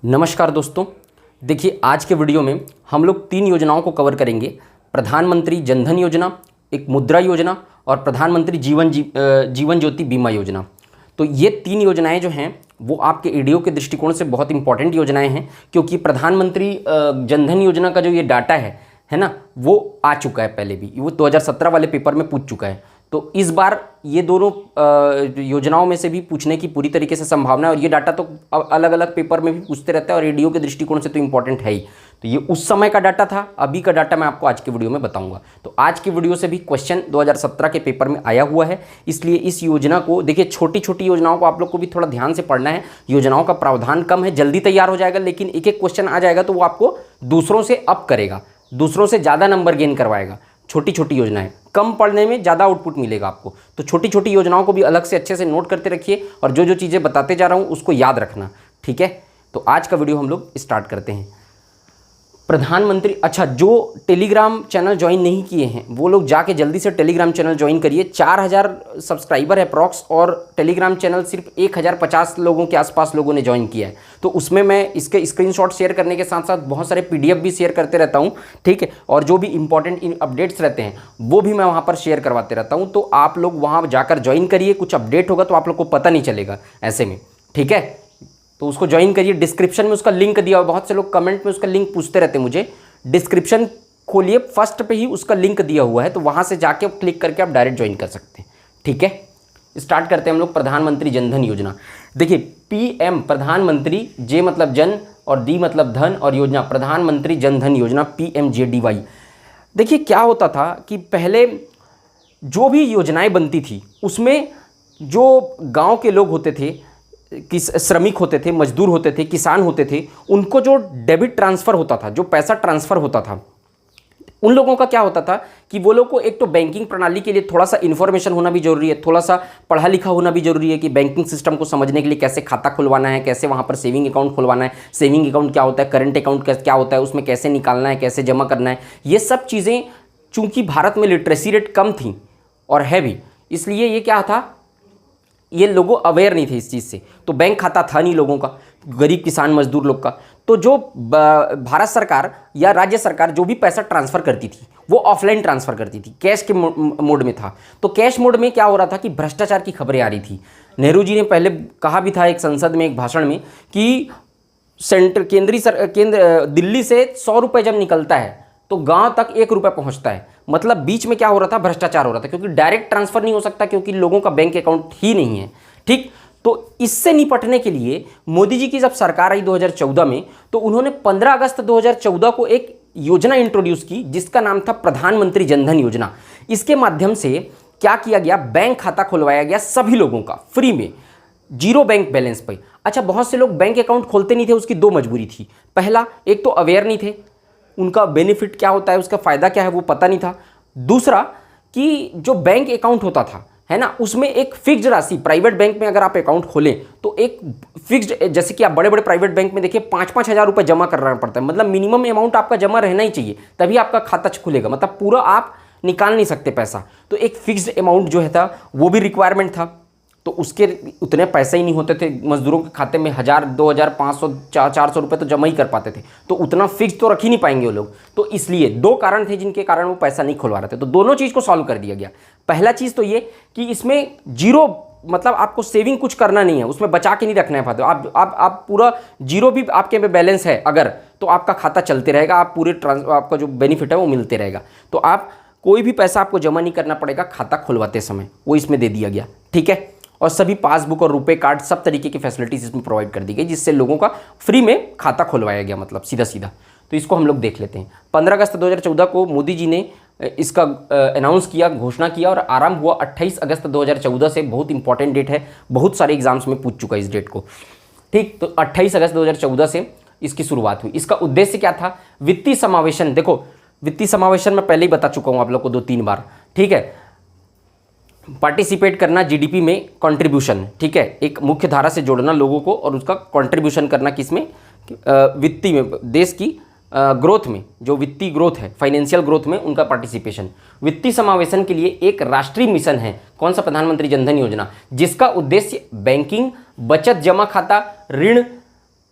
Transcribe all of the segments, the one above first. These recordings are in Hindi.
नमस्कार दोस्तों, देखिए आज के वीडियो में हम लोग 3 योजनाओं को कवर करेंगे। प्रधानमंत्री जनधन योजना, एक मुद्रा योजना और प्रधानमंत्री जीवन ज्योति बीमा योजना। तो ये 3 योजनाएं जो हैं वो आपके ईडीओ के दृष्टिकोण से बहुत इंपॉर्टेंट योजनाएं हैं, क्योंकि प्रधानमंत्री जनधन योजना का जो ये डाटा है ना, वो आ चुका है पहले भी, वो 2017 वाले पेपर में पूछ चुका है। तो इस बार ये दोनों योजनाओं में से भी पूछने की पूरी तरीके से संभावना है, और ये डाटा तो अलग अलग पेपर में भी पूछते रहता है और ईडीओ के दृष्टिकोण से तो इंपॉर्टेंट है ही। तो ये उस समय का डाटा था, अभी का डाटा मैं आपको आज के वीडियो में बताऊंगा। तो आज के वीडियो से भी क्वेश्चन 2017 के पेपर में आया हुआ है, इसलिए इस योजना को देखिए, छोटी छोटी योजनाओं को आप लोग को भी थोड़ा ध्यान से पढ़ना है। योजनाओं का प्रावधान कम है, जल्दी तैयार हो जाएगा, लेकिन एक एक क्वेश्चन आ जाएगा तो वो आपको दूसरों से अप करेगा, दूसरों से ज़्यादा नंबर गेन करवाएगा। छोटी छोटी योजनाएं कम पढ़ने में ज़्यादा आउटपुट मिलेगा आपको, तो छोटी छोटी योजनाओं को भी अलग से अच्छे से नोट करते रखिए, और जो जो चीज़ें बताते जा रहा हूँ उसको याद रखना, ठीक है। तो आज का वीडियो हम लोग स्टार्ट करते हैं। प्रधानमंत्री, अच्छा, जो टेलीग्राम चैनल ज्वाइन नहीं किए हैं वो लोग जाके जल्दी से टेलीग्राम चैनल ज्वाइन करिए। 4000 सब्सक्राइबर है अप्रॉक्स, और टेलीग्राम चैनल सिर्फ 1050 लोगों के आसपास लोगों ने ज्वाइन किया है। तो उसमें मैं इसके स्क्रीनशॉट शेयर करने के साथ साथ बहुत सारे पीडीएफ भी शेयर करते रहता हूँ, ठीक है। और जो भी इंपॉर्टेंट अपडेट्स रहते हैं वो भी मैं वहाँ पर शेयर करवाते रहता हूँ। तो आप लोग वहाँ जाकर ज्वाइन करिए, कुछ अपडेट होगा तो आप लोग को पता नहीं चलेगा ऐसे में, ठीक है। तो उसको ज्वाइन करिए, डिस्क्रिप्शन में उसका लिंक दिया हुआ, बहुत से लोग कमेंट में उसका लिंक पूछते रहते हैं मुझे। डिस्क्रिप्शन खोलिए, फर्स्ट पे ही उसका लिंक दिया हुआ है, तो वहाँ से जाके क्लिक करके आप डायरेक्ट ज्वाइन कर सकते हैं, ठीक है। स्टार्ट करते हैं हम लोग प्रधानमंत्री जनधन योजना। देखिए, पीएम प्रधानमंत्री, जे मतलब जन और डी मतलब धन और योजना प्रधानमंत्री जनधन योजना, PMJDY। देखिए क्या होता था कि पहले जो भी योजनाएं बनती थी उसमें जो गाँव के लोग होते थे, श्रमिक होते थे, मजदूर होते थे, किसान होते थे, उनको जो डेबिट ट्रांसफ़र होता था, जो पैसा ट्रांसफ़र होता था, उन लोगों का क्या होता था कि वो लोग को एक तो बैंकिंग प्रणाली के लिए थोड़ा सा इन्फॉर्मेशन होना भी जरूरी है, थोड़ा सा पढ़ा लिखा होना भी जरूरी है कि बैंकिंग सिस्टम को समझने के लिए कैसे खाता खुलवाना है, कैसे वहाँ पर सेविंग अकाउंट खुलवाना है, सेविंग अकाउंट क्या होता है, करंट अकाउंट क्या होता है, उसमें कैसे निकालना है, कैसे जमा करना है। ये सब चीज़ें चूँकि भारत में लिटरेसी रेट कम थी और है भी, इसलिए ये क्या था, ये लोगों अवेयर नहीं थे इस चीज़ से। तो बैंक खाता था नहीं लोगों का, गरीब किसान मजदूर लोग का। तो जो भारत सरकार या राज्य सरकार जो भी पैसा ट्रांसफ़र करती थी वो ऑफलाइन ट्रांसफ़र करती थी, कैश के मोड में था। तो कैश मोड में क्या हो रहा था कि भ्रष्टाचार की खबरें आ रही थी। नेहरू जी ने पहले कहा भी था एक संसद में, एक भाषण में, कि केंद्र दिल्ली से 100 रुपये जब निकलता है तो गांव तक 1 रुपया पहुंचता है। मतलब बीच में क्या हो रहा था, भ्रष्टाचार हो रहा था, क्योंकि डायरेक्ट ट्रांसफर नहीं हो सकता, क्योंकि लोगों का बैंक अकाउंट ही नहीं है, ठीक। तो इससे निपटने के लिए मोदी जी की जब सरकार आई 2014 में, तो उन्होंने 15 अगस्त 2014 को एक योजना इंट्रोड्यूस की जिसका नाम था प्रधानमंत्री जनधन योजना। इसके माध्यम से क्या किया गया, बैंक खाता खुलवाया गया सभी लोगों का फ्री में, जीरो बैंक बैलेंस पे। अच्छा, बहुत से लोग बैंक अकाउंट खोलते नहीं थे, उसकी 2 मजबूरी थी। पहला, एक तो अवेयर नहीं थे, उनका बेनिफिट क्या होता है, उसका फ़ायदा क्या है वो पता नहीं था। दूसरा कि जो बैंक अकाउंट होता था, है ना, उसमें एक फिक्स्ड राशि, प्राइवेट बैंक में अगर आप अकाउंट खोलें तो एक फिक्स्ड, जैसे कि आप बड़े बड़े प्राइवेट बैंक में देखिए 5-5 हज़ार रुपये जमा करना पड़ता है। मतलब मिनिमम अमाउंट आपका जमा रहना ही चाहिए, तभी आपका खाता खुलेगा, मतलब पूरा आप निकाल नहीं सकते पैसा। तो एक फिक्स्ड अमाउंट जो है था वो भी रिक्वायरमेंट था। तो उसके उतने पैसे ही नहीं होते थे, मजदूरों के खाते में 1000, 2000, 500, 400 रुपये तो जमा ही कर पाते थे, तो उतना फिक्स तो रख ही नहीं पाएंगे वो लोग। तो इसलिए 2 कारण थे जिनके कारण वो पैसा नहीं खुलवा रहे थे। तो दोनों चीज़ को सॉल्व कर दिया गया। पहला चीज़ तो ये कि इसमें जीरो, मतलब आपको सेविंग कुछ करना नहीं है, उसमें बचा के नहीं रखना है फायदा। आप पूरा जीरो भी आपके में बैलेंस है अगर, तो आपका खाता चलते रहेगा, आप पूरे आपका जो बेनिफिट है वो मिलते रहेगा। तो आप कोई भी पैसा आपको जमा नहीं करना पड़ेगा खाता खुलवाते समय, वो इसमें दे दिया गया, ठीक है। और सभी पासबुक और रुपए कार्ड, सब तरीके की फैसिलिटीज इसमें प्रोवाइड कर दी गई, जिससे लोगों का फ्री में खाता खुलवाया गया, मतलब सीधा सीधा। तो इसको हम लोग देख लेते हैं। 15 अगस्त 2014 को मोदी जी ने इसका अनाउंस किया, घोषणा किया, और आरंभ हुआ 28 अगस्त 2014 से। बहुत इंपॉर्टेंट डेट है, बहुत सारे एग्जाम्स में पूछ चुका है इस डेट को, ठीक। तो 28 अगस्त 2014 से इसकी शुरुआत हुई। इसका उद्देश्य क्या था, वित्तीय समावेशन। देखो, वित्तीय समावेशन मैं पहले ही बता चुका हूँ आप लोग को 2-3 बार, ठीक है। पार्टिसिपेट करना जीडीपी में, कंट्रीब्यूशन, ठीक है, एक मुख्य धारा से जोड़ना लोगों को और उसका कंट्रीब्यूशन करना किसमें, वित्तीय में, देश की ग्रोथ में, जो वित्तीय ग्रोथ है, फाइनेंशियल ग्रोथ में उनका पार्टिसिपेशन। वित्तीय समावेशन के लिए एक राष्ट्रीय मिशन है, कौन सा, प्रधानमंत्री जनधन योजना, जिसका उद्देश्य बैंकिंग, बचत जमा खाता, ऋण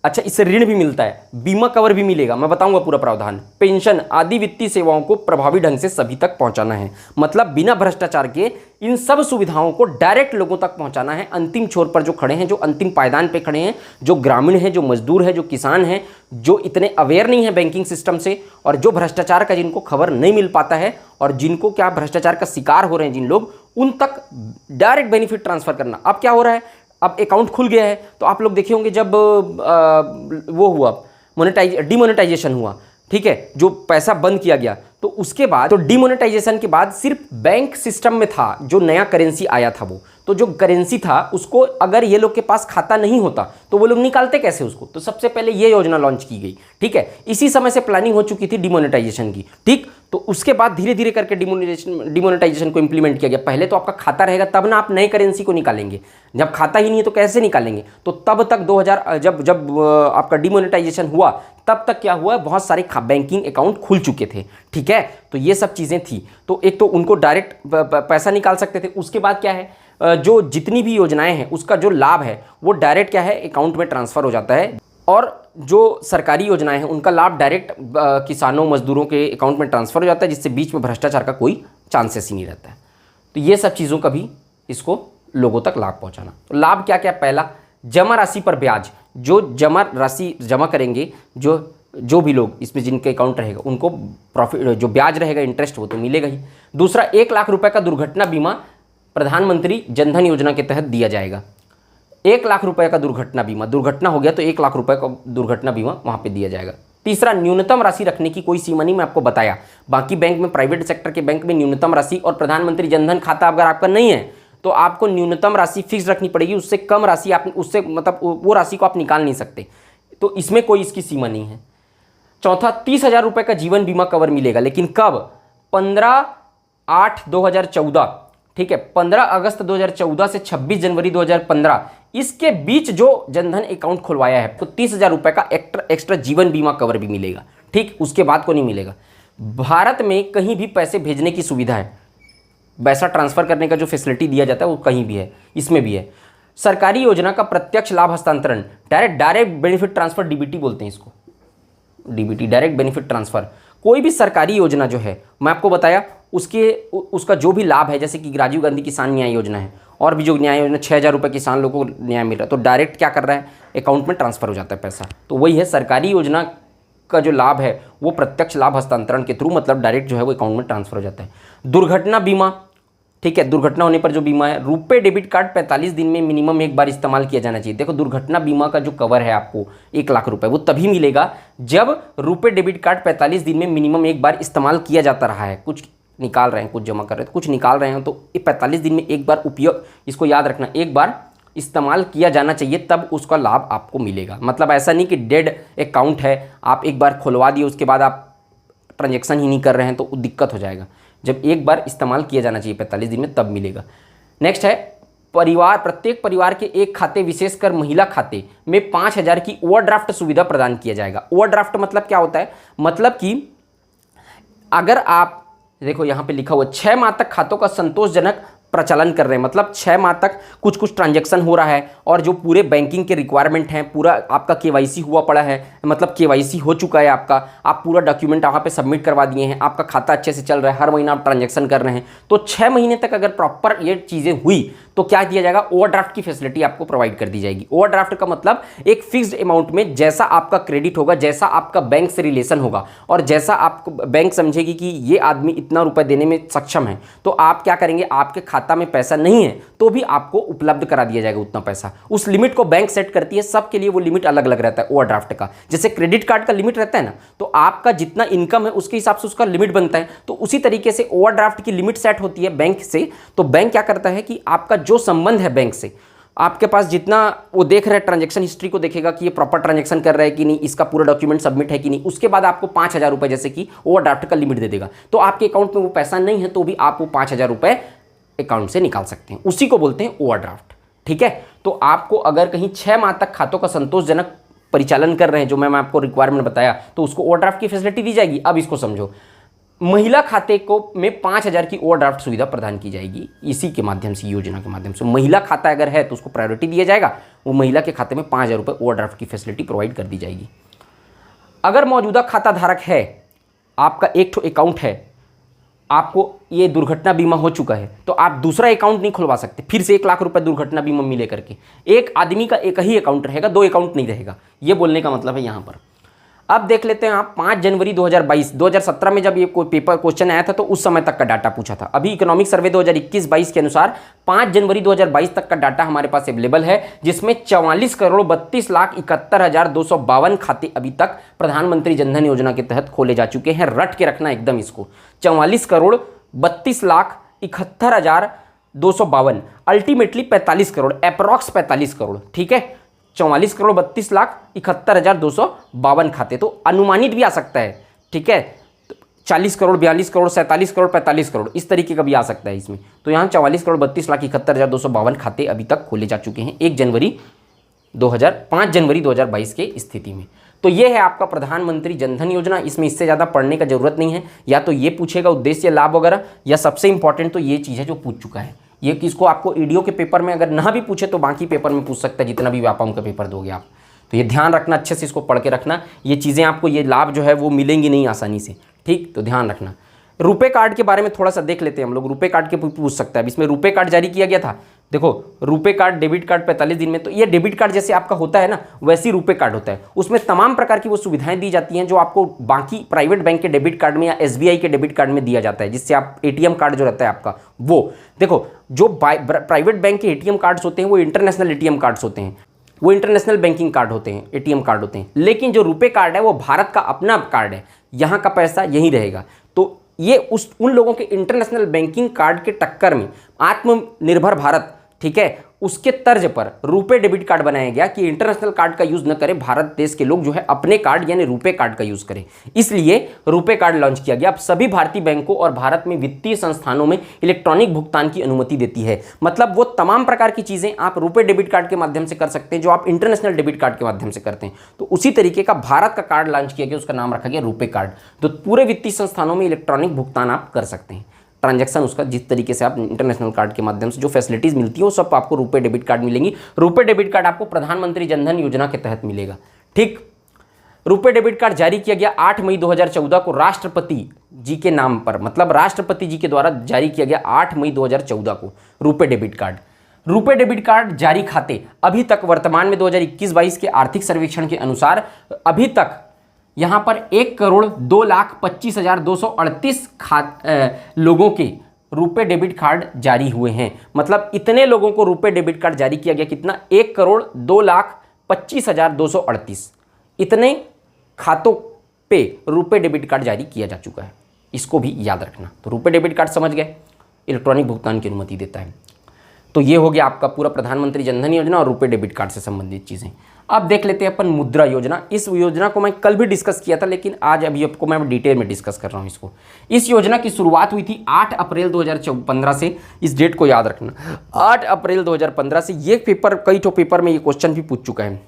अच्छा, इससे ऋण भी मिलता है, बीमा कवर भी मिलेगा, मैं बताऊंगा पूरा प्रावधान। पेंशन आदि वित्तीय सेवाओं को प्रभावी ढंग से सभी तक पहुंचाना है, मतलब बिना भ्रष्टाचार के इन सब सुविधाओं को डायरेक्ट लोगों तक पहुंचाना है। अंतिम छोर पर जो खड़े हैं, जो अंतिम पायदान पे खड़े हैं, जो ग्रामीण हैं, जो मजदूर हैं, जो किसान हैं, जो इतने अवेयर नहीं है बैंकिंग सिस्टम से, और जो भ्रष्टाचार का जिनको खबर नहीं मिल पाता है, और जिनको क्या भ्रष्टाचार का शिकार हो रहे हैं जिन लोग, उन तक डायरेक्ट बेनिफिट ट्रांसफर करना। अब क्या हो रहा है, अब अकाउंट खुल गया है, तो आप लोग देखे होंगे जब वो हुआ डिमोनेटाइजेशन हुआ, ठीक है, जो पैसा बंद किया गया, तो उसके बाद, तो डिमोनेटाइजेशन के बाद सिर्फ बैंक सिस्टम में था जो नया करेंसी आया था वो, तो जो करेंसी था उसको अगर ये लोग के पास खाता नहीं होता तो वो लोग निकालते कैसे उसको, तो सबसे पहले ये योजना लॉन्च की गई, ठीक है। इसी समय से प्लानिंग हो चुकी थी डिमोनेटाइजेशन की, ठीक। तो उसके बाद धीरे धीरे करके डिमोनेटाइजेशन को इंप्लीमेंट किया गया। पहले तो आपका खाता रहेगा तब ना आप नए करेंसी को निकालेंगे, जब खाता ही नहीं है तो कैसे निकालेंगे। तो तब तक 2000 जब आपका डिमोनेटाइजेशन हुआ तब तक क्या हुआ, बहुत सारे बैंकिंग अकाउंट खुल चुके थे, ठीक है। तो ये सब चीज़ें थी, तो एक तो उनको डायरेक्ट पैसा निकाल सकते थे। उसके बाद क्या है, जो जितनी भी योजनाएं हैं उसका जो लाभ है वो डायरेक्ट क्या है, अकाउंट में ट्रांसफ़र हो जाता है, और जो सरकारी योजनाएं हैं उनका लाभ डायरेक्ट किसानों मजदूरों के अकाउंट में ट्रांसफ़र हो जाता है, जिससे बीच में भ्रष्टाचार का कोई चांसेस ही नहीं रहता है। तो ये सब चीज़ों का भी इसको लोगों तक लाभ पहुंचाना। तो लाभ क्या क्या, पहला जमा राशि पर ब्याज, जो जमा राशि जमा करेंगे, जो भी लोग इसमें जिनके अकाउंट रहेगा उनको प्रॉफिट, जो ब्याज रहेगा, इंटरेस्ट, वो तो मिलेगा ही। दूसरा, 1 लाख रुपए का दुर्घटना बीमा प्रधानमंत्री जनधन योजना के तहत दिया जाएगा। 1 लाख रुपए का दुर्घटना बीमा, दुर्घटना हो गया तो 1 लाख रुपए का दुर्घटना बीमा वहाँ पे दिया जाएगा। तीसरा, न्यूनतम राशि रखने की कोई सीमा नहीं, मैं आपको बताया। बाकी बैंक में, प्राइवेट सेक्टर के बैंक में न्यूनतम राशि, और प्रधानमंत्री जनधन खाता अगर आपका नहीं है तो आपको न्यूनतम राशि फिक्स रखनी पड़ेगी, उससे कम राशि आप, उससे मतलब वो राशि को आप निकाल नहीं सकते, तो इसमें कोई इसकी सीमा नहीं है। चौथा, 30,000 रुपये का जीवन बीमा कवर मिलेगा, लेकिन कब, 15/8/2014, ठीक है, 15 अगस्त 2014 से 26 जनवरी 2015, इसके बीच जो जनधन अकाउंट खुलवाया है तो 30,000 रुपये का एक्स्ट्रा जीवन बीमा कवर भी मिलेगा, ठीक। उसके बाद को नहीं मिलेगा। भारत में कहीं भी पैसे भेजने की सुविधा है, पैसा ट्रांसफ़र करने का जो फैसिलिटी दिया जाता है वो कहीं भी है, इसमें भी है। सरकारी योजना का प्रत्यक्ष लाभ हस्तांतरण, डायरेक्ट बेनिफिट ट्रांसफ़र, डीबीटी बोलते हैं इसको, डीबीटी, डायरेक्ट बेनिफिट ट्रांसफ़र। कोई भी सरकारी योजना जो है, मैं आपको बताया, उसका जो भी लाभ है, जैसे कि राजीव गांधी किसान न्याय योजना है, और भी जो न्याय योजना, 6,000 रुपये किसान लोगों को न्याय मिल रहा है, तो डायरेक्ट क्या कर रहा है, अकाउंट में ट्रांसफ़र हो जाता है पैसा। तो वही है, सरकारी योजना का जो लाभ है वो प्रत्यक्ष लाभ हस्तांतरण के थ्रू, मतलब डायरेक्ट जो है वो अकाउंट में ट्रांसफ़र हो जाता है। दुर्घटना बीमा, ठीक है, दुर्घटना होने पर जो बीमा है, रुपे डेबिट कार्ड 45 दिन में मिनिमम एक बार इस्तेमाल किया जाना चाहिए। देखो, दुर्घटना बीमा का जो कवर है आपको 1 लाख रुपए, वो तभी मिलेगा जब रुपे डेबिट कार्ड 45 दिन में मिनिमम एक बार इस्तेमाल किया जाता रहा है। कुछ निकाल रहे हैं, कुछ जमा कर रहे हैं, कुछ निकाल रहे हैं, तो 45 दिन में एक बार उपयोग, इसको याद रखना, एक बार इस्तेमाल किया जाना चाहिए, तब उसका लाभ आपको मिलेगा। मतलब ऐसा नहीं कि डेड अकाउंट है, आप एक बार खुलवा दिए उसके बाद आप ट्रांजेक्शन ही नहीं कर रहे हैं तो दिक्कत हो जाएगा। जब एक बार इस्तेमाल किया जाना चाहिए 45 दिन में, तब मिलेगा। नेक्स्ट है, प्रत्येक परिवार के एक खाते, विशेषकर महिला खाते में 5,000 की ओवरड्राफ्ट सुविधा प्रदान किया जाएगा। ओवरड्राफ्ट मतलब क्या होता है, मतलब कि अगर आप देखो यहाँ पे लिखा हुआ 6 माह तक खातों का संतोषजनक प्रचलन कर रहे हैं, मतलब 6 माह तक कुछ ट्रांजैक्शन हो रहा है, और जो पूरे बैंकिंग के रिक्वायरमेंट हैं, पूरा आपका केवाईसी हुआ पड़ा है, मतलब केवाईसी हो चुका है आपका, आप पूरा डॉक्यूमेंट वहाँ पे सबमिट करवा दिए हैं, आपका खाता अच्छे से चल रहा है, हर महीना आप ट्रांजैक्शन कर रहे हैं, तो 6 महीने तक अगर प्रॉपर ये चीज़ें हुई तो क्या दिया जाएगा, ओवरड्राफ्ट की फैसिलिटी आपको प्रोवाइड कर दी जाएगी। ओवरड्राफ्ट का मतलब एक फिक्स्ड अमाउंट में जैसा आपका क्रेडिट होगा, जैसा आपका बैंक से रिलेशन होगा, और जैसा आपको बैंक समझेगी कि ये आदमी इतना रुपए देने में सक्षम है, तो आप क्या करेंगे, आपके खाता में पैसा नहीं है तो भी आपको उपलब्ध करा दिया जाएगा उतना पैसा। उस लिमिट को बैंक सेट करती है, सबके लिए वो लिमिट अलग अलग रहता है ओवरड्राफ्ट का। जैसे क्रेडिट कार्ड का लिमिट रहता है ना, तो आपका जितना इनकम है उसके हिसाब से उसका लिमिट बनता है, तो उसी तरीके से ओवरड्राफ्ट की लिमिट सेट होती है बैंक से। तो बैंक क्या करता है कि आपका जो संबंध है बैंक से, आपके पास जितना वो देख रहा है, ट्रांजैक्शन हिस्ट्री को देखेगा कि ये प्रॉपर ट्रांजैक्शन कर रहा है कि नहीं, इसका पूरा डॉक्यूमेंट सबमिट है कि नहीं, उसके बाद आपको 5,000 रुपये जैसे कि ओवरड्राफ्ट का लिमिट दे देगा। तो आपके अकाउंट में वो पैसा नहीं है तो भी आप वो 5,000 रुपये अकाउंट से निकाल सकते हैं, उसी को बोलते हैं ओवरड्राफ्ट, ठीक है। तो आपको अगर कहीं 6 माह तक खातों का संतोषजनक परिचालन कर रहे हैं, जो मैं आपको रिक्वायरमेंट बताया, तो उसको ओवरड्राफ्ट की फैसिलिटी दी जाएगी। अब इसको समझो, महिला खाते को में 5,000 की ओवरड्राफ्ट सुविधा प्रदान की जाएगी इसी के माध्यम से, योजना के माध्यम से। महिला खाता अगर है तो उसको प्रायोरिटी दिया जाएगा, वो महिला के खाते में 5,000 रुपये ओवरड्राफ्ट की फैसिलिटी प्रोवाइड कर दी जाएगी। अगर मौजूदा खाता धारक है, आपका एक ठो अकाउंट है, आपको ये दुर्घटना बीमा हो चुका है, तो आप दूसरा अकाउंट नहीं खुलवा सकते फिर से 1 लाख रुपए दुर्घटना बीमा मिले करके। एक आदमी का एक ही अकाउंट रहेगा, 2 अकाउंट नहीं रहेगा, ये बोलने का मतलब है यहाँ पर। अब देख लेते हैं आप 5 जनवरी 2022, 2017 में जब ये कोई पेपर क्वेश्चन आया था तो उस समय तक का डाटा पूछा था। अभी इकोनॉमिक सर्वे 2021-22 के अनुसार 5 जनवरी 2022 तक का डाटा हमारे पास अवेलेबल है, जिसमें 44,32,71,252 खाते अभी तक प्रधानमंत्री जनधन योजना के तहत खोले जा चुके हैं। रट के रखना एकदम इसको, 44,32,71,252, अल्टीमेटली 45 करोड़, अप्रॉक्स 45 करोड़, ठीक है। 44,32,71,252 खाते, तो अनुमानित भी आ सकता है, ठीक है। 40 करोड़, 42 करोड़, 47 करोड़, 45 करोड़, इस तरीके का भी आ सकता है इसमें। तो यहाँ 44,32,71,252 खाते अभी तक खोले जा चुके हैं 5 जनवरी 2022 के स्थिति में। तो ये है आपका प्रधानमंत्री जनधन योजना। इसमें इससे ज़्यादा पढ़ने का जरूरत नहीं है, या तो ये पूछेगा उद्देश्य लाभ वगैरह, या सबसे इंपॉर्टेंट तो ये चीज़ है जो पूछ चुका है। ये किसको आपको ईडीओ के पेपर में अगर ना भी पूछे तो बाकी पेपर में पूछ सकता है, जितना भी व्यापम का पेपर दोगे आप। तो ये ध्यान रखना, अच्छे से इसको पढ़ के रखना, ये चीज़ें आपको, ये लाभ जो है वो मिलेंगी नहीं आसानी से, ठीक। तो ध्यान रखना। रुपए कार्ड के बारे में थोड़ा सा देख लेते हैं हम लोग। रुपए कार्ड के पूछ सकता है, इसमें रुपए कार्ड जारी किया गया था। देखो, रुपए कार्ड, डेबिट कार्ड 45 दिन में, तो ये डेबिट कार्ड जैसे आपका होता है ना, वैसे ही रुपए कार्ड होता है। उसमें तमाम प्रकार की वो सुविधाएं दी जाती हैं जो आपको बाकी प्राइवेट बैंक के डेबिट कार्ड में या एसबीआई के डेबिट कार्ड में दिया जाता है, जिससे आप एटीएम कार्ड जो रहता है आपका, वो देखो, जो प्राइवेट बैंक के एटीएम कार्ड्स होते हैं वो इंटरनेशनल एटीएम कार्ड्स होते हैं, वो इंटरनेशनल बैंकिंग कार्ड होते हैं, एटीएम कार्ड होते हैं। लेकिन जो रुपए कार्ड है वो भारत का अपना कार्ड है, यहाँ का पैसा यहीं रहेगा। तो ये उन लोगों के इंटरनेशनल बैंकिंग कार्ड के टक्कर में आत्मनिर्भर भारत, ठीक है, उसके तर्ज पर रुपए डेबिट कार्ड बनाया गया कि इंटरनेशनल कार्ड का यूज न करें, भारत देश के लोग जो है अपने कार्ड यानी रुपए कार्ड का यूज करें, इसलिए रुपए कार्ड लॉन्च किया गया। अब सभी भारतीय बैंकों और भारत में वित्तीय संस्थानों में इलेक्ट्रॉनिक भुगतान की अनुमति देती है। मतलब वो तमाम प्रकार की चीजें आप रुपए डेबिट कार्ड के माध्यम से कर सकते हैं जो आप इंटरनेशनल डेबिट कार्ड के माध्यम से करते हैं। तो उसी तरीके का भारत का कार्ड लॉन्च किया गया, उसका नाम रखा गया रुपए कार्ड। तो पूरे वित्तीय संस्थानों में इलेक्ट्रॉनिक भुगतान आप कर सकते हैं, ट्रांजैक्शन उसका जिस तरीके से आप इंटरनेशनल कार्ड के माध्यम से जो फैसिलिटीज मिलती है वो सब आपको रुपए डेबिट कार्ड मिलेंगी। रुपए डेबिट कार्ड आपको प्रधानमंत्री जनधन योजना के तहत मिलेगा, ठीक। रुपए डेबिट कार्ड जारी किया गया 8 मई 2014 को राष्ट्रपति जी के नाम पर, मतलब राष्ट्रपति जी के द्वारा जारी किया गया 8 मई 2014 को रुपए डेबिट कार्ड। रुपए डेबिट कार्ड जारी खाते अभी तक वर्तमान में 2021-22 के आर्थिक सर्वेक्षण के अनुसार अभी तक यहाँ पर 1,02,25,238 लोगों के रुपए डेबिट कार्ड जारी हुए हैं। मतलब इतने लोगों को रुपए डेबिट कार्ड जारी किया गया, कितना, 1,02,25,238 इतने खातों पे रुपए डेबिट कार्ड जारी किया जा चुका है। इसको भी याद रखना। तो रुपए डेबिट कार्ड समझ गए, इलेक्ट्रॉनिक भुगतान की अनुमति देता है। तो ये हो गया आपका पूरा प्रधानमंत्री जनधन योजना और रुपए डेबिट कार्ड से संबंधित चीज़ें। अब देख लेते हैं अपन मुद्रा योजना। इस योजना को मैं कल भी डिस्कस किया था, लेकिन आज अभी आपको मैं डिटेल में डिस्कस कर रहा हूँ इसको। इस योजना की शुरुआत हुई थी 8 अप्रैल 2015 से, इस डेट को याद रखना, 8 अप्रैल 2015 से। ये पेपर, कई तो पेपर में ये क्वेश्चन भी पूछ चुका है।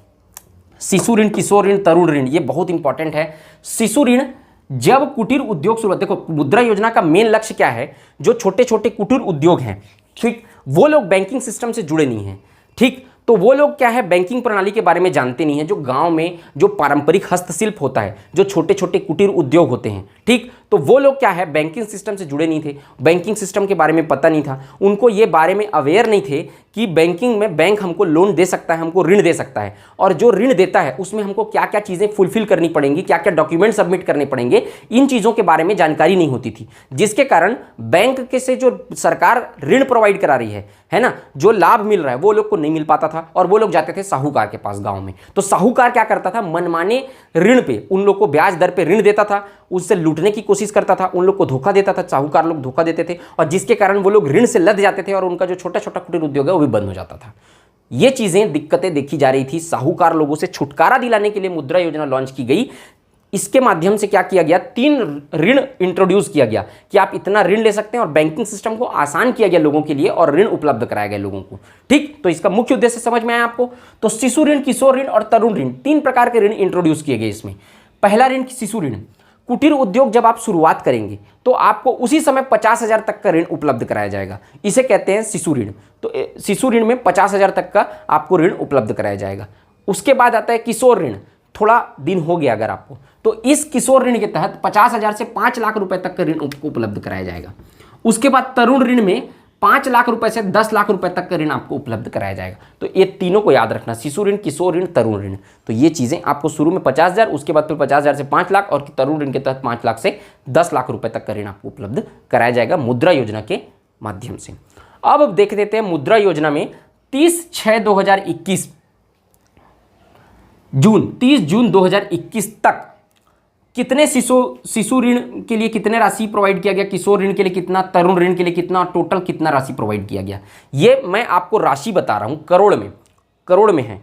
शिशु ऋण, किशोर ऋण, तरुण ऋण, ये बहुत इंपॉर्टेंट है। शिशु ऋण, जब कुटीर उद्योग शुरू, देखो मुद्रा योजना का मेन लक्ष्य क्या है, जो छोटे छोटे कुटीर उद्योग हैं, ठीक, वो लोग बैंकिंग सिस्टम से जुड़े नहीं हैं, ठीक। तो वो लोग क्या है, बैंकिंग प्रणाली के बारे में जानते नहीं है। जो गांव में जो पारंपरिक हस्तशिल्प होता है, जो छोटे छोटे कुटीर उद्योग होते हैं, ठीक, तो वो लोग क्या है, बैंकिंग सिस्टम से जुड़े नहीं थे, बैंकिंग सिस्टम के बारे में पता नहीं था उनको, ये बारे में अवेयर नहीं थे कि बैंकिंग में बैंक हमको लोन दे सकता है, हमको ऋण दे सकता है, और जो ऋण देता है उसमें हमको क्या क्या चीज़ें फुलफिल करनी पड़ेंगी, क्या क्या डॉक्यूमेंट सबमिट करने पड़ेंगे, इन चीज़ों के बारे में जानकारी नहीं होती थी। जिसके कारण बैंक के से जो सरकार ऋण प्रोवाइड करा रही है ना, जो लाभ मिल रहा है वो लोग को नहीं मिल पाता था, और वो लोग जाते थे साहूकार के पास गाँव में। तो साहूकार क्या करता था, मनमाने ऋण पे उन लोग को ब्याज दर पे ऋण देता था, उससे लूटने की कोशिश करता था, उन लोग को धोखा देता था, साहूकार लोग धोखा देते थे, और जिसके कारण वो लोग ऋण से लद जाते थे और उनका जो छोटा छोटा कुटीर उद्योग है वो भी बंद हो जाता था। ये चीजें, दिक्कतें देखी जा रही थी। साहूकार लोगों से छुटकारा दिलाने के लिए मुद्रा योजना लॉन्च की गई। इसके माध्यम से क्या किया गया, 3 ऋण इंट्रोड्यूस किया गया कि आप इतना ऋण ले सकते हैं, और बैंकिंग सिस्टम को आसान किया गया लोगों के लिए, और ऋण उपलब्ध कराया गया लोगों को, ठीक। तो इसका मुख्य उद्देश्य समझ में आया आपको। तो शिशु ऋण, किशोर ऋण और तरुण ऋण, 3 प्रकार के ऋण इंट्रोड्यूस किए गए इसमें। पहला ऋण शिशु ऋण, कुटीर उद्योग जब आप शुरुआत करेंगे तो आपको उसी समय 50,000 तक का ऋण उपलब्ध कराया जाएगा। इसे कहते हैं शिशु ऋण। तो शिशु ऋण में 50,000 तक का आपको ऋण उपलब्ध कराया जाएगा। उसके बाद आता है किशोर ऋण। थोड़ा दिन हो गया अगर आपको, तो इस किशोर ऋण के तहत 50,000 से 5 लाख रुपए तक का ऋण उपलब्ध कराया जाएगा। उसके बाद तरुण ऋण में 5 लाख रुपए से 10 लाख रुपए तक का ऋण आपको उपलब्ध कराया जाएगा। तो ये तीनों को याद रखना, शिशु ऋण, किशोर ऋण, तरुण ऋण। तो ये चीज़ें आपको शुरू में 50,000, उसके बाद फिर 50,000 से 5 लाख और तरुण ऋण के तहत 5 लाख से 10 लाख रुपए तक का ऋण आपको उपलब्ध कराया जाएगा मुद्रा योजना के माध्यम से। अब देख देते हैं मुद्रा योजना में 30 जून 2021 तक कितने शिशु ऋण के लिए कितने राशि प्रोवाइड किया गया, किशोर ऋण के लिए कितना, तरुण ऋण के लिए कितना, टोटल कितना राशि प्रोवाइड किया गया। ये मैं आपको राशि बता रहा हूँ, करोड़ में है।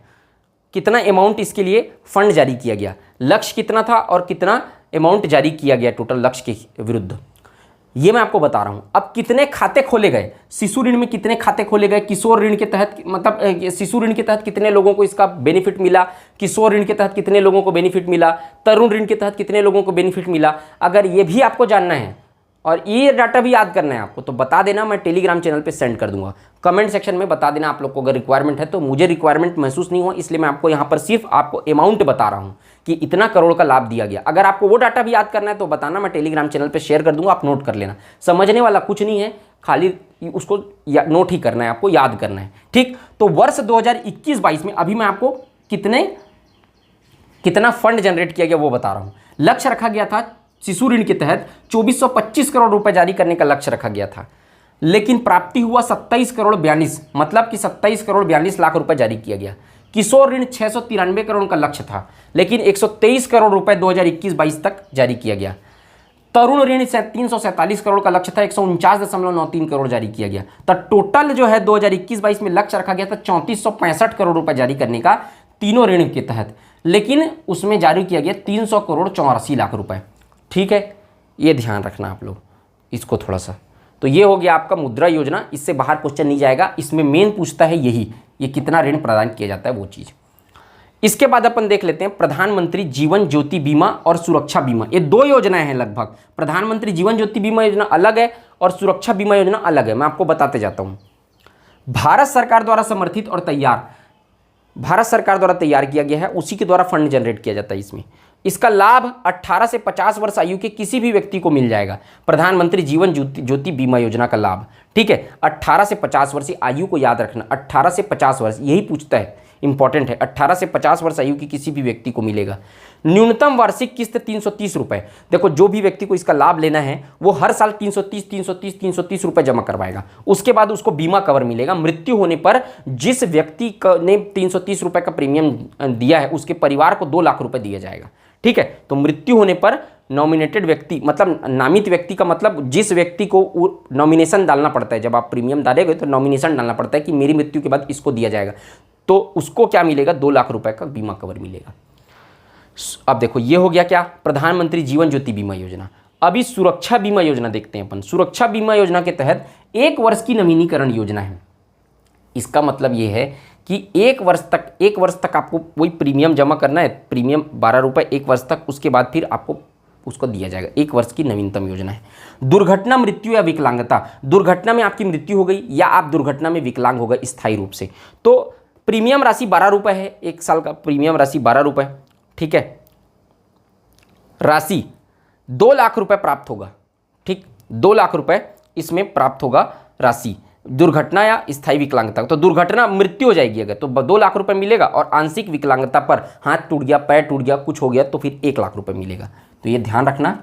कितना अमाउंट इसके लिए फंड जारी किया गया, लक्ष्य कितना था और कितना अमाउंट जारी किया गया टोटल लक्ष्य के विरुद्ध, ये मैं आपको बता रहा हूँ। अब कितने खाते खोले गए, शिशु ऋण में कितने खाते खोले गए, किशोर ऋण के तहत मतलब शिशु ऋण के तहत कितने लोगों को इसका बेनिफिट मिला, किशोर ऋण के तहत कितने लोगों को बेनिफिट मिला, तरुण ऋण के तहत कितने लोगों को बेनिफिट मिला, अगर ये भी आपको जानना है और ये डाटा भी याद करना है आपको, तो बता देना, मैं टेलीग्राम चैनल पे सेंड कर दूंगा। कमेंट सेक्शन में बता देना आप लोग को अगर रिक्वायरमेंट है। तो मुझे रिक्वायरमेंट महसूस नहीं हुआ, इसलिए मैं आपको यहाँ पर सिर्फ आपको अमाउंट बता रहा हूँ कि इतना करोड़ का लाभ दिया गया। अगर आपको वो डाटा भी याद करना है तो बताना, मैं टेलीग्राम चैनल पर शेयर कर दूंगा, आप नोट कर लेना। समझने वाला कुछ नहीं है, खाली उसको नोट ही करना है, आपको याद करना है, ठीक। तो वर्ष 2021-22 में अभी मैं आपको कितना फंड जनरेट किया गया वो बता रहा हूँ। लक्ष्य रखा गया था शिशु ऋण के तहत 2425 करोड़ रुपए जारी करने का लक्ष्य रखा गया था, लेकिन प्राप्ति हुआ 27 करोड़ 42, मतलब कि 27 करोड़ 42 लाख रुपए जारी किया गया। किशोर ऋण 693 करोड़ का लक्ष्य था, लेकिन 123 करोड़ रुपए 2021-22 तक जारी किया गया। तरुण ऋण 347 करोड़ का लक्ष्य था, 149.93 करोड़ जारी किया गया। तो टोटल जो है 2021-22 में लक्ष्य रखा गया था 3465 करोड़ रुपए जारी करने का तीनों ऋण के तहत, लेकिन उसमें जारी किया गया 300 करोड़ 84 लाख रुपए, ठीक है। ये ध्यान रखना आप लोग इसको थोड़ा सा। तो ये हो गया आपका मुद्रा योजना, इससे बाहर क्वेश्चन नहीं जाएगा। इसमें मेन पूछता है यही, ये कितना ऋण प्रदान किया जाता है वो चीज़। इसके बाद अपन देख लेते हैं प्रधानमंत्री जीवन ज्योति बीमा और सुरक्षा बीमा। ये दो योजनाएं हैं लगभग। प्रधानमंत्री जीवन ज्योति बीमा योजना अलग है और सुरक्षा बीमा योजना अलग है। मैं आपको बताते जाता हूँ। भारत सरकार द्वारा समर्थित और भारत सरकार द्वारा तैयार किया गया है, उसी के द्वारा फंड जनरेट किया जाता है इसमें। इसका लाभ 18 से 50 वर्ष आयु के किसी भी व्यक्ति को मिल जाएगा। प्रधानमंत्री जीवन ज्योति बीमा योजना का लाभ, ठीक है। 18 से 50 वर्ष आयु को याद रखना, 18 से 50 वर्ष यही पूछता है, इंपॉर्टेंट है। 18 से 50 वर्ष आयु की किसी भी व्यक्ति को मिलेगा। न्यूनतम वार्षिक किस्त 330 रुपए। देखो, जो भी व्यक्ति को इसका लाभ लेना है वो हर साल 330 रुपए जमा करवाएगा। उसके बाद उसको बीमा कवर मिलेगा। मृत्यु होने पर जिस व्यक्ति ने 330 रुपए का प्रीमियम दिया है उसके परिवार को 2 लाख रुपए दिया जाएगा, ठीक है। तो मृत्यु होने पर नॉमिनेटेड व्यक्ति, मतलब नामित व्यक्ति का मतलब जिस व्यक्ति को नॉमिनेशन डालना पड़ता है, जब आप प्रीमियम डालेंगे तो नॉमिनेशन डालना पड़ता है कि मेरी मृत्यु के बाद इसको दिया जाएगा, तो उसको क्या मिलेगा, 2 लाख रुपए का बीमा कवर मिलेगा। अब देखो, ये हो गया क्या, प्रधानमंत्री जीवन ज्योति बीमा योजना। अभी सुरक्षा बीमा योजना देखते हैं अपन। सुरक्षा बीमा योजना के तहत 1 वर्ष की नवीनीकरण योजना है। इसका मतलब ये है कि 1 वर्ष तक आपको वही प्रीमियम जमा करना है, प्रीमियम 12 रुपये 1 वर्ष तक, उसके बाद फिर आपको उसको दिया जाएगा। 1 वर्ष की नवीनतम योजना है। दुर्घटना, मृत्यु या विकलांगता। दुर्घटना में आपकी मृत्यु हो गई या आप दुर्घटना में विकलांग हो गए स्थायी रूप से, तो प्रीमियम राशि 12 रुपये है। 1 साल का प्रीमियम राशि 12 रुपये, ठीक है। राशि 2 लाख रुपए प्राप्त होगा, ठीक। 2 लाख रुपए इसमें प्राप्त होगा राशि, दुर्घटना या स्थायी विकलांगता। तो दुर्घटना, मृत्यु हो जाएगी अगर, तो 2 लाख रुपए मिलेगा, और आंशिक विकलांगता पर हाथ टूट गया, पैर टूट गया, कुछ हो गया, तो फिर 1 लाख रुपए मिलेगा। तो ये ध्यान रखना,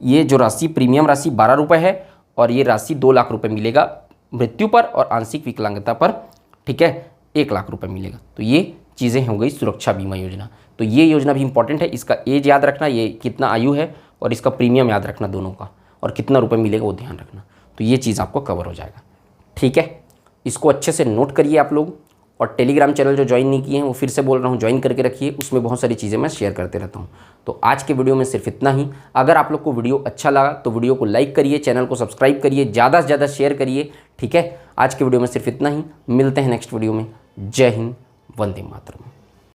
ये जो राशि प्रीमियम राशि 12 रुपये है और ये राशि 2 लाख रुपए मिलेगा मृत्यु पर और आंशिक विकलांगता पर, ठीक है, 1 लाख रुपए मिलेगा। तो ये चीज़ें हो गई सुरक्षा बीमा योजना। तो ये योजना भी इंपॉर्टेंट है। इसका एज याद रखना, ये कितना आयु है, और इसका प्रीमियम याद रखना दोनों का, और कितना रुपए मिलेगा वो ध्यान रखना। तो ये चीज़ आपको कवर हो जाएगा, ठीक है। इसको अच्छे से नोट करिए आप लोग, और टेलीग्राम चैनल जो ज्वाइन नहीं किए हैं वो फिर से बोल रहा हूँ, ज्वाइन करके रखिए। उसमें बहुत सारी चीज़ें मैं शेयर करते रहता हूँ। तो आज के वीडियो में सिर्फ इतना ही। अगर आप लोग को वीडियो अच्छा लगा तो वीडियो को लाइक करिए, चैनल को सब्सक्राइब करिए, ज़्यादा से ज़्यादा शेयर करिए, ठीक है। आज के वीडियो में सिर्फ इतना ही। मिलते हैं नेक्स्ट वीडियो में। जय हिंद, वंदे मातरम।